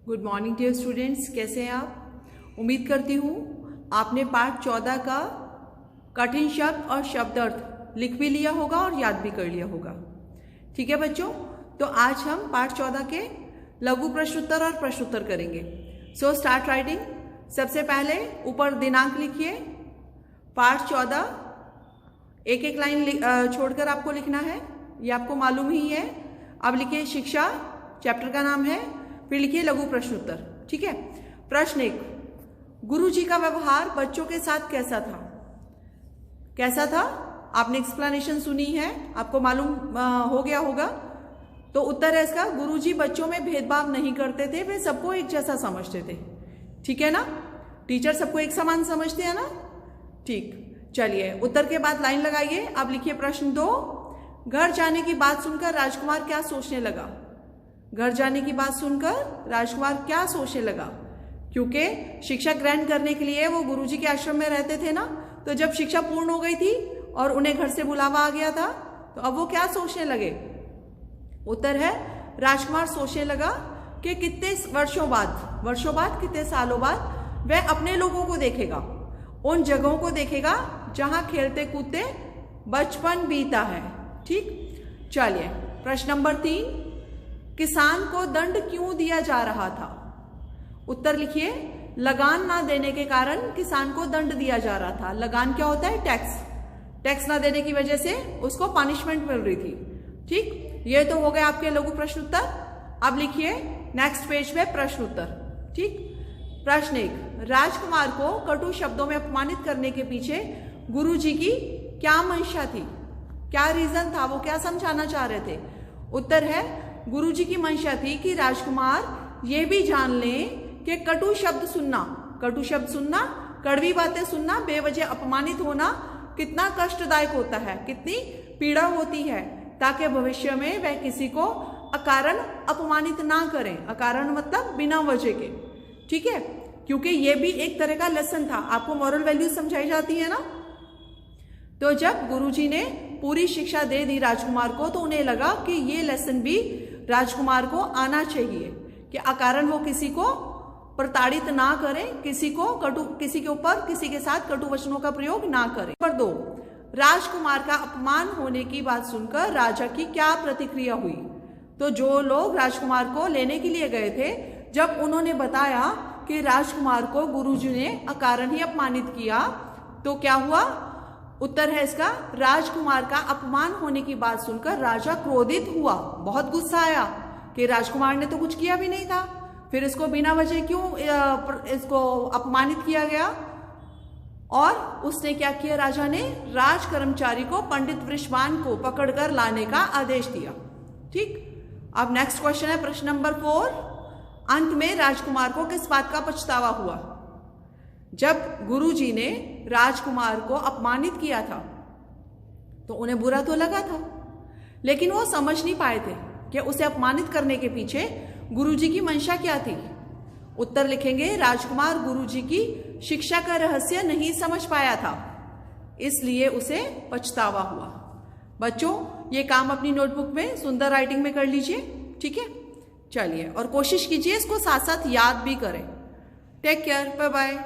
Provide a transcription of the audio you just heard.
Good morning dear students, कैसे हैं आप। उम्मीद करती हूँ आपने पाठ 14 का कठिन शब्द और शब्द अर्थ लिख भी लिया होगा और याद भी कर लिया होगा। ठीक है बच्चों, तो आज हम पाठ 14 के लघु प्रश्नोत्तर और प्रश्नोत्तर करेंगे। So start writing. सबसे पहले ऊपर दिनांक लिखिए। पाठ 14 एक एक लाइन छोड़कर आपको लिखना है, ये आपको मालूम ही है। अब लिखिए शिक्षा, चैप्टर का नाम है, फिर लिखिए लघु प्रश्नोत्तर। ठीक है। प्रश्न 1, गुरुजी का व्यवहार बच्चों के साथ कैसा था? कैसा था? आपने एक्सप्लेनेशन सुनी है, आपको मालूम हो गया होगा। तो उत्तर है इसका, गुरुजी बच्चों में भेदभाव नहीं करते थे, वे सबको एक जैसा समझते थे। ठीक है ना, टीचर सबको एक समान समझते हैं ना। ठीक, चलिए उत्तर के बाद लाइन लगाइए। अब लिखिए प्रश्न 2, घर जाने की बात सुनकर राजकुमार क्या सोचने लगा? घर जाने की बात सुनकर राजकुमार क्या सोचने लगा? क्योंकि शिक्षा ग्रहण करने के लिए वो गुरुजी के आश्रम में रहते थे ना, तो जब शिक्षा पूर्ण हो गई थी और उन्हें घर से बुलावा आ गया था, तो अब वो क्या सोचने लगे? उत्तर है, राजकुमार सोचने लगा कि कितने वर्षों बाद कितने सालों बाद वह अपने लोगों को देखेगा, उन जगहों को देखेगा जहां खेलते कूदते बचपन बीता है। ठीक, चलिए प्रश्न नंबर 3, किसान को दंड क्यों दिया जा रहा था? उत्तर लिखिए, लगान ना देने के कारण किसान को दंड दिया जा रहा था। लगान क्या होता है? टैक्स। टैक्स ना देने की वजह से उसको पनिशमेंट मिल रही थी। ठीक, ये तो हो गए आपके लघु प्रश्न उत्तर। अब लिखिए नेक्स्ट पेज पे प्रश्न उत्तर। ठीक, प्रश्न 1, राजकुमार को कटु शब्दों में अपमानित करने के पीछे गुरुजी की क्या मंशा थी? क्या रीजन था? वो क्या समझाना चाह रहे थे? उत्तर है, गुरुजी की मंशा थी कि राजकुमार ये भी जान लें कि कटु शब्द सुनना, कड़वी बातें सुनना, बेवजह अपमानित होना कितना कष्टदायक होता है, कितनी पीड़ा होती है, ताकि भविष्य में वह किसी को अकारण अपमानित ना करें। अकारण मतलब बिना वजह के। ठीक है, क्योंकि ये भी एक तरह का लेसन था। आपको मॉरल वैल्यूज समझाई जाती है ना। तो जब गुरुजी ने पूरी शिक्षा दे दी राजकुमार को, तो उन्हें लगा कि ये लेसन भी राजकुमार को आना चाहिए कि अकारण वो किसी को प्रताड़ित ना करें, किसी के ऊपर किसी के साथ कटु वचनों का प्रयोग ना करें। नंबर 2, राजकुमार का अपमान होने की बात सुनकर राजा की क्या प्रतिक्रिया हुई? तो जो लोग राजकुमार को लेने के लिए गए थे, जब उन्होंने बताया कि राजकुमार को गुरुजी ने अकारण ही अपमानित किया, तो क्या हुआ? उत्तर है इसका, राजकुमार का अपमान होने की बात सुनकर राजा क्रोधित हुआ, बहुत गुस्सा आया कि राजकुमार ने तो कुछ किया भी नहीं था, फिर इसको बिना वजह क्यों इसको अपमानित किया गया? और उसने क्या किया? राजा ने राज कर्मचारी को पंडित वृषभान को पकड़कर लाने का आदेश दिया। ठीक, अब नेक्स्ट क्वेश्चन है प्रश्न नंबर 4, अंत में राजकुमार को किस बात का पछतावा हुआ? जब गुरुजी ने राजकुमार को अपमानित किया था तो उन्हें बुरा तो लगा था, लेकिन वो समझ नहीं पाए थे कि उसे अपमानित करने के पीछे गुरुजी की मंशा क्या थी। उत्तर लिखेंगे, राजकुमार गुरुजी की शिक्षा का रहस्य नहीं समझ पाया था, इसलिए उसे पछतावा हुआ। बच्चों, ये काम अपनी नोटबुक में सुंदर राइटिंग में कर लीजिए। ठीक है, चलिए, और कोशिश कीजिए इसको साथ साथ याद भी करें। Take care, bye bye.